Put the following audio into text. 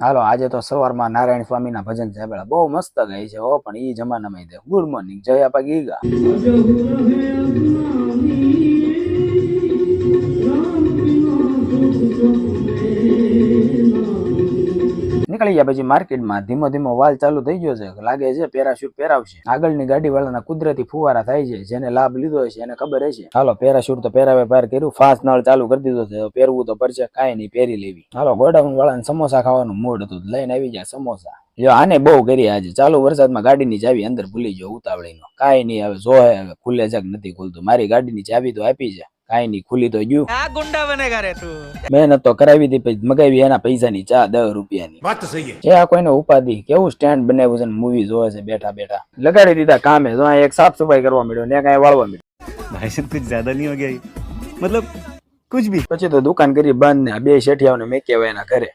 હાલો આજે તો સવારમાં નારાયણ સ્વામીના ભજન સાંભળ્યા, બહુ મસ્ત ગાય છે હો, પણ ઈ જમાનામાં દે ગુડ મોર્નિંગ જય આપા ગીગા નીકળી ગયા પછી માર્કેટમાં ધીમો ધીમો વાલ ચાલુ થઈ ગયો છે, લાગે છે પેરાશૂટ પહેરાવશે. આગળની ગાડી વાળાના કુદરતી ફુવારા થાય છે, જેને લાભ લીધો હશે એને ખબર હશે. હાલો પેરાશૂટ તો પહેરાવે પાર કર્યું, ફાસ્ટ નળ ચાલુ કરી દીધો છે, પહેરવું તો પડશે, કાંઈ નહીં પહેરી લેવી. હાલો ગોડાઉન વાળાને સમોસા ખાવાનું મૂડ હતું, લઈને આવી ગયા સમોસા. જો આને બહુ કરી આજે, ચાલુ વરસાદમાં ગાડીની ચાવી અંદર ભૂલી ગયો ઉતાવળીનો. કાંઈ નહીં હવે જોહે હવે ખુલે છે કે નથી ખુલતું, મારી ગાડીની ચાવી તો આપી છે, કાંઈ નહીં ખુલી તો ગયું. આ ગુંડા બનેગા રે તું. મહેનત તો કરાવી હતી, પછી મગાવી એના પૈસાની ચા 10 રૂપિયાની. વાત સહી છે આ કોઈને ઉપાધિ, કેવું સ્ટેન્ડ બનાવ્યું છે, મૂવી જોવે છે બેઠા બેઠા. લગાડી દીધા કામે, જો એક સાફ સફાઈ કરવા મળ્યો ને કાંઈ વાળવા મળ્યો. भाई साहब कुछ ज्यादा नहीं हो गया मतलब कुछ भी. પછી તો દુકાન કરી બંધ ને બે શેઠિયાઓને મેં કહેવાય એના ઘરે.